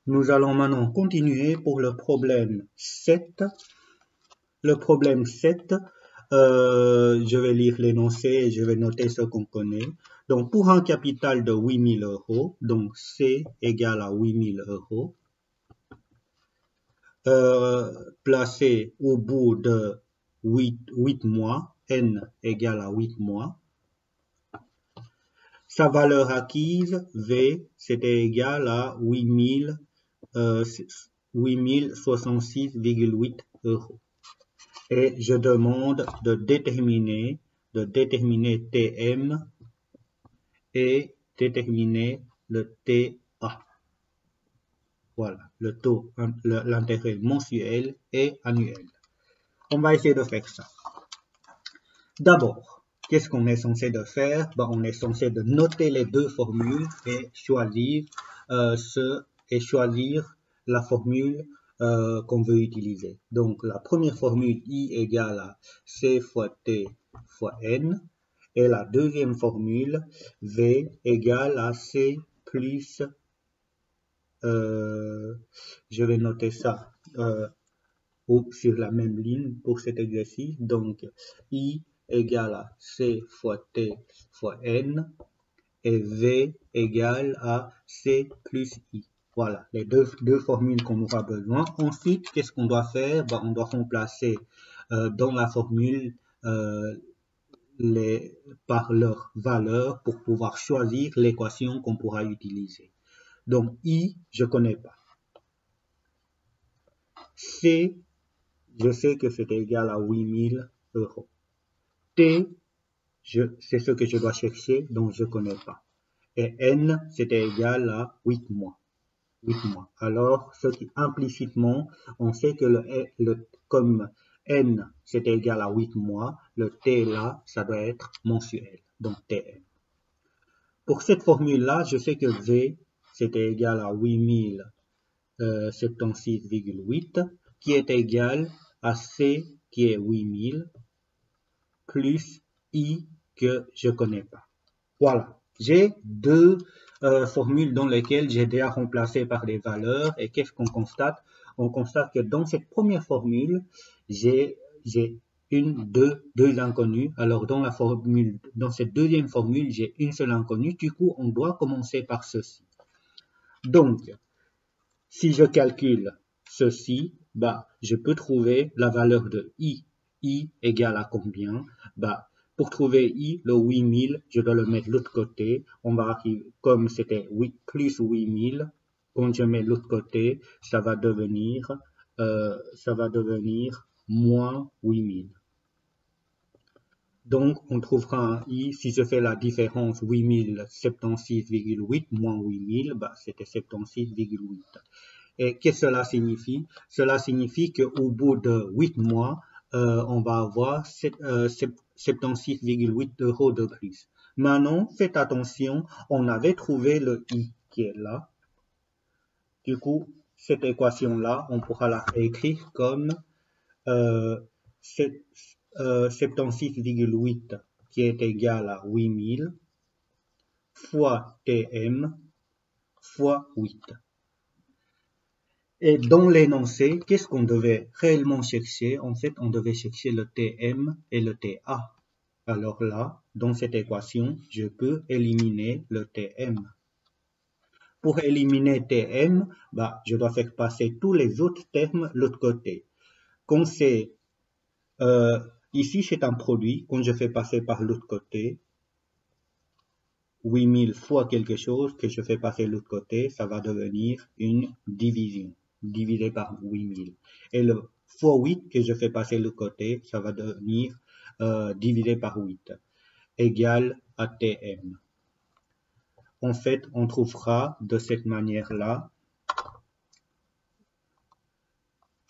Nous allons maintenant continuer pour le problème 7. Le problème 7, je vais lire l'énoncé et je vais noter ce qu'on connaît. Donc, pour un capital de 8 000 euros, donc C égale à 8 000 euros, placé au bout de 8 mois, N égale à 8 mois. Sa valeur acquise, V, c'était égal à 8066,8 euros. Et je demande de déterminer TM et déterminer le TA. Voilà, le taux, l'intérêt mensuel et annuel. On va essayer de faire ça. D'abord, qu'est-ce qu'on est censé de faire? On est censé de noter les deux formules et choisir la formule qu'on veut utiliser. Donc, la première formule I égale à C fois T fois N. Et la deuxième formule, V égale à C plus, je vais noter ça sur la même ligne pour cet exercice. Donc, I égale à C fois T fois N et V égale à C plus I. Voilà, les deux formules qu'on aura besoin. Ensuite, qu'est-ce qu'on doit faire? On doit remplacer dans la formule par leur valeur pour pouvoir choisir l'équation qu'on pourra utiliser. Donc, I, je connais pas. C, je sais que c'est égal à 8 000 euros. T, c'est ce que je dois chercher, donc je connais pas. Et N, c'était égal à 8 mois. 8 mois. Alors, implicitement, on sait que comme N, c'est égal à 8 mois, le T là, ça doit être mensuel, donc TM. Pour cette formule-là, je sais que V, c'était égal à 8076,8, qui est égal à C, qui est 8000, plus I, que je connais pas. Voilà. J'ai deux formules dans lesquelles j'ai déjà remplacé par des valeurs. Et qu'est-ce qu'on constate? On constate que dans cette première formule, j'ai deux inconnus. Alors dans cette deuxième formule, j'ai une seule inconnue. Du coup, on doit commencer par ceci. Donc, si je calcule ceci, je peux trouver la valeur de I. I égale à combien? Pour trouver I, le 8000, je dois le mettre de l'autre côté. On va arriver, comme c'était plus 8000, quand je mets de l'autre côté, ça va devenir moins 8000. Donc, on trouvera un I, si je fais la différence 8076,8 moins 8000, c'était 76,8. Et qu'est-ce que cela signifie? Cela signifie qu'au bout de 8 mois, on va avoir 76,8 euros de plus. Maintenant, faites attention, on avait trouvé le I qui est là. Du coup, cette équation-là, on pourra la écrire comme 76,8 qui est égal à 8000 fois TM fois 8. Et dans l'énoncé, qu'est-ce qu'on devait réellement chercher? En fait, on devait chercher le TM et le TA. Alors là, dans cette équation, je peux éliminer le TM. Pour éliminer TM, je dois faire passer tous les autres termes de l'autre côté. Quand c'est ici, c'est un produit. Quand je fais passer par l'autre côté, 8000 fois quelque chose que je fais passer de l'autre côté, ça va devenir une division, divisé par 8000. Et le fois 8 que je fais passer de l'autre côté, ça va devenir divisé par 8, égal à TM. En fait, on trouvera de cette manière-là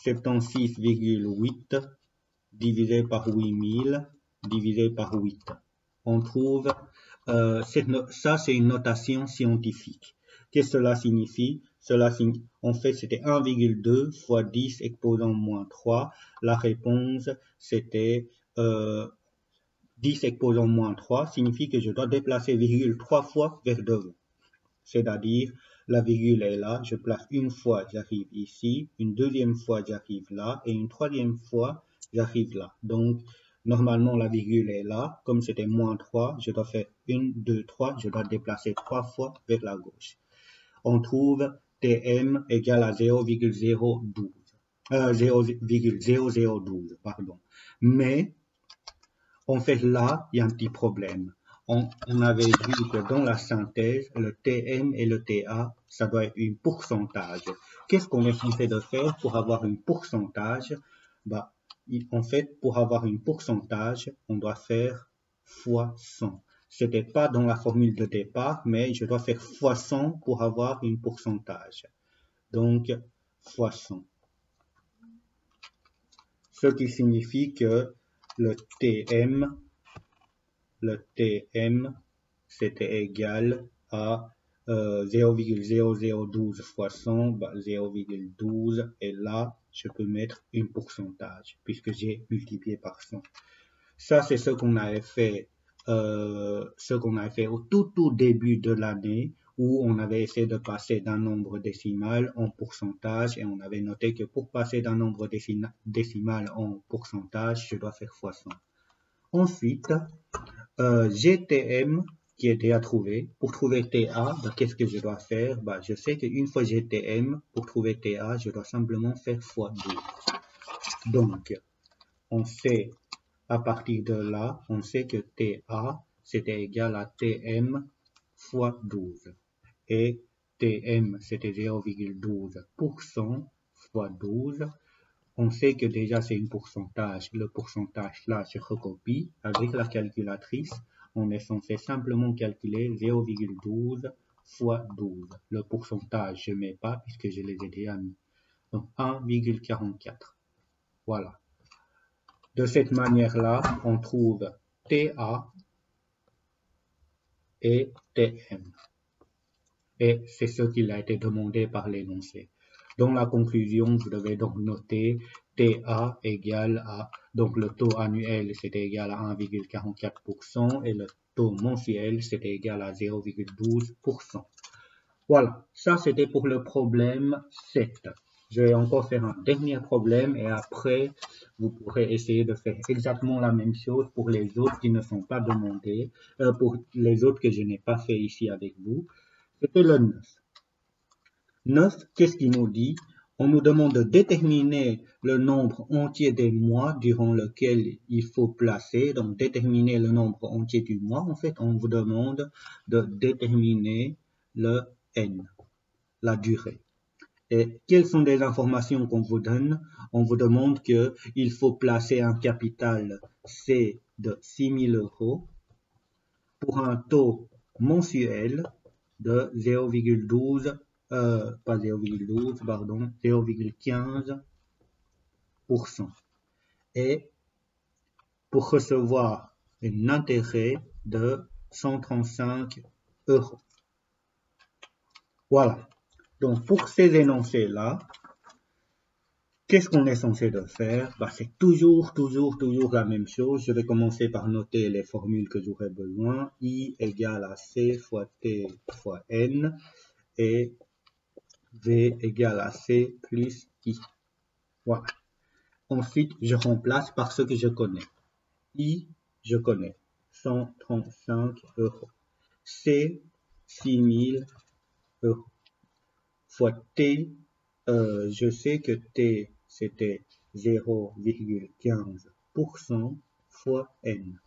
76,8 divisé par 8000 divisé par 8. On trouve, ça c'est une notation scientifique. Qu'est-ce que cela signifie? En fait, c'était 1,2 fois 10 exposant moins 3. La réponse, c'était 10 exposant moins 3, signifie que je dois déplacer virgule 3 fois vers devant. C'est-à-dire la virgule est là, je place une fois, j'arrive ici, une deuxième fois, j'arrive là, et une troisième fois, j'arrive là. Donc, normalement, la virgule est là. Comme c'était moins 3, je dois faire 1, 2, 3, je dois déplacer 3 fois vers la gauche. On trouve Tm égale à 0,012. 0,0012, pardon. Mais, en fait, là, il y a un petit problème. On avait vu que dans la synthèse, le Tm et le Ta, ça doit être un pourcentage. Qu'est-ce qu'on est censé de faire pour avoir un pourcentage? Bah, en fait, pour avoir un pourcentage, on doit faire fois 100. C'était pas dans la formule de départ, mais je dois faire fois 100 pour avoir un pourcentage. Donc, fois 100. Ce qui signifie que le Tm, c'était égal à 0,0012 fois 100, bah 0,12, et là, je peux mettre un pourcentage, puisque j'ai multiplié par 100. Ça, c'est ce qu'on avait fait, au tout début de l'année, où on avait essayé de passer d'un nombre décimal en pourcentage, et on avait noté que pour passer d'un nombre décimal en pourcentage, je dois faire fois 100. Ensuite, GTM qui était à trouver. Pour trouver TA, bah, qu'est-ce que je dois faire? Bah, je sais qu'une fois GTM, pour trouver TA, je dois simplement faire fois 12. Donc, on sait, à partir de là, on sait que TA, c'était égal à TM fois 12. Et TM, c'était 0,12% fois 12. On sait que déjà c'est un pourcentage. Le pourcentage là, je recopie avec la calculatrice. On est censé simplement calculer 0,12 fois 12. Le pourcentage, je ne mets pas puisque je les ai déjà mis. Donc 1,44. Voilà. De cette manière-là, on trouve TA et TM. Et c'est ce qui a été demandé par l'énoncé. Dans la conclusion, vous devez donc noter TA égale à, donc le taux annuel c'était égal à 1,44% et le taux mensuel c'était égal à 0,12%. Voilà, ça c'était pour le problème 7. Je vais encore faire un dernier problème et après vous pourrez essayer de faire exactement la même chose pour les autres qui ne sont pas demandés, pour les autres que je n'ai pas fait ici avec vous. C'était le 9. 9, qu'est-ce qu'il nous dit? On nous demande de déterminer le nombre entier des mois durant lequel il faut placer. Donc, déterminer le nombre entier du mois. En fait, on vous demande de déterminer le N, la durée. Et quelles sont les informations qu'on vous donne? On vous demande qu'il faut placer un capital C de 6 000 € pour un taux mensuel de 0,12, pas 0,12, pardon, 0,15%. Et pour recevoir un intérêt de 135 €. Voilà. Donc, pour ces énoncés-là, qu'est-ce qu'on est censé de faire? Bah, c'est toujours la même chose. Je vais commencer par noter les formules que j'aurai besoin. I égale à C fois T fois N et V égale à C plus I. Voilà. Ensuite, je remplace par ce que je connais. I, je connais. 135 €. C, 6 000 €. Fois T, je sais que T, c'était 0,15% fois N.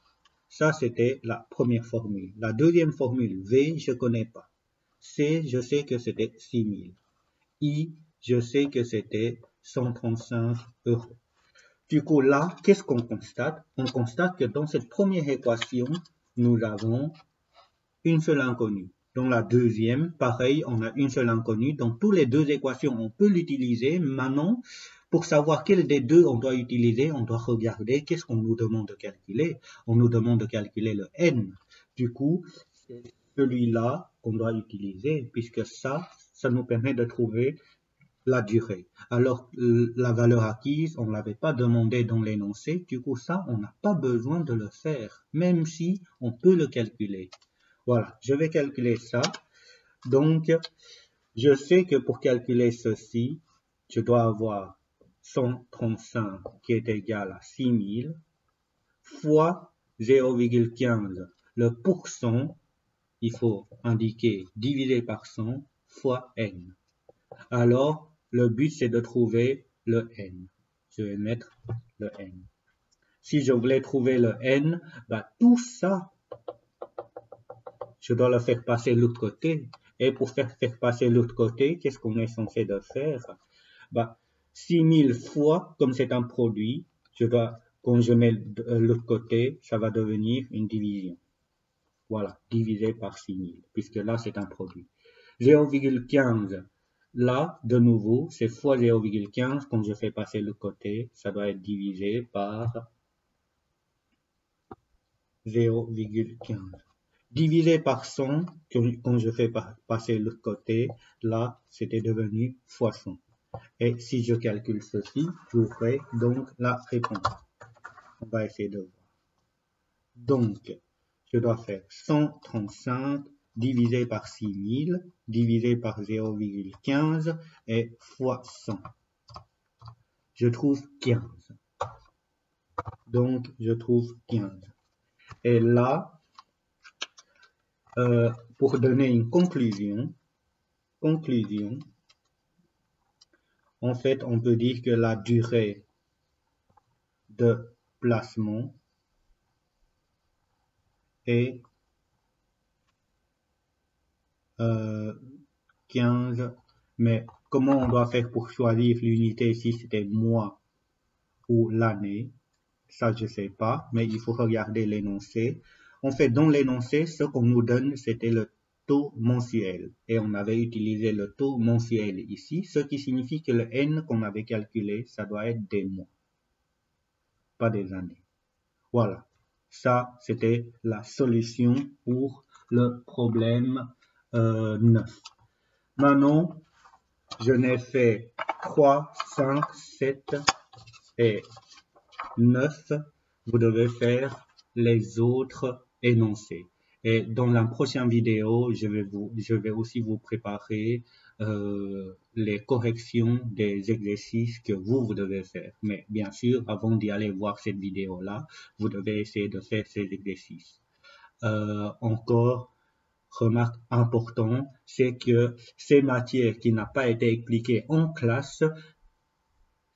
Ça, c'était la première formule. La deuxième formule, V, je ne connais pas. C, je sais que c'était 6 000. I, je sais que c'était 135 €. Du coup, là, qu'est-ce qu'on constate? On constate que dans cette première équation, nous avons une seule inconnue. Dans la deuxième, pareil, on a une seule inconnue. Dans toutes les deux équations, on peut l'utiliser. Maintenant, pour savoir quel des deux on doit utiliser, on doit regarder qu'est-ce qu'on nous demande de calculer. On nous demande de calculer le N. Du coup, c'est celui-là qu'on doit utiliser, puisque ça nous permet de trouver la durée. Alors, la valeur acquise, on ne l'avait pas demandé dans l'énoncé. Du coup, ça, on n'a pas besoin de le faire, même si on peut le calculer. Voilà, je vais calculer ça. Donc, Je sais que pour calculer ceci, je dois avoir 135 qui est égal à 6000 fois 0,15. Le pourcent, il faut indiquer divisé par 100 fois n. Alors, le but, c'est de trouver le n. Je vais mettre le n. Si je voulais trouver le n, tout ça, je dois le faire passer de l'autre côté. Et pour faire passer de l'autre côté, qu'est-ce qu'on est censé de faire? 6000 fois, comme c'est un produit, quand je mets de l'autre côté, ça va devenir une division. Voilà, divisé par 6000, puisque là, c'est un produit. 0,15, là, de nouveau, c'est fois 0,15. Quand je fais passer le côté, ça doit être divisé par 0,15. Divisé par 100, quand je fais passer l'autre côté, là, c'était devenu fois 100. Et si je calcule ceci, j'aurai donc la réponse. On va essayer de voir. Donc, je dois faire 135 divisé par 6000, divisé par 0,15 et fois 100. Je trouve 15. Donc, je trouve 15. Et là, pour donner une conclusion, en fait, on peut dire que la durée de placement est 15. Mais comment on doit faire pour choisir l'unité, si c'était mois ou l'année? Ça, je sais pas, mais il faut regarder l'énoncé. En fait, dans l'énoncé, ce qu'on nous donne, c'était le taux mensuel. Et on avait utilisé le taux mensuel ici, ce qui signifie que le N qu'on avait calculé, ça doit être des mois, pas des années. Voilà. Ça, c'était la solution pour le problème 9. Maintenant, je n'ai fait 3, 5, 7 et 9. Vous devez faire les autres énoncés. Et dans la prochaine vidéo, je vais aussi vous préparer les corrections des exercices que vous devez faire. Mais bien sûr, avant d'y aller voir cette vidéo-là, vous devez essayer de faire ces exercices. Encore, remarque importante, c'est que ces matières qui n'ont pas été expliquées en classe,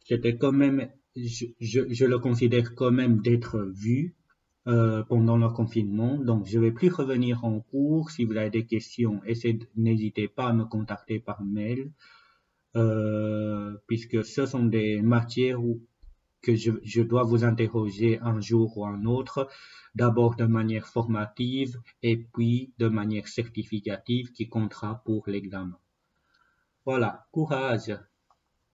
c'était quand même, je le considère quand même d'être vu pendant le confinement. Donc, je vais plus revenir en cours. Si vous avez des questions, n'hésitez pas à me contacter par mail, puisque ce sont des matières que je dois vous interroger un jour ou un autre, d'abord de manière formative et puis de manière certificative qui comptera pour l'examen. Voilà, courage!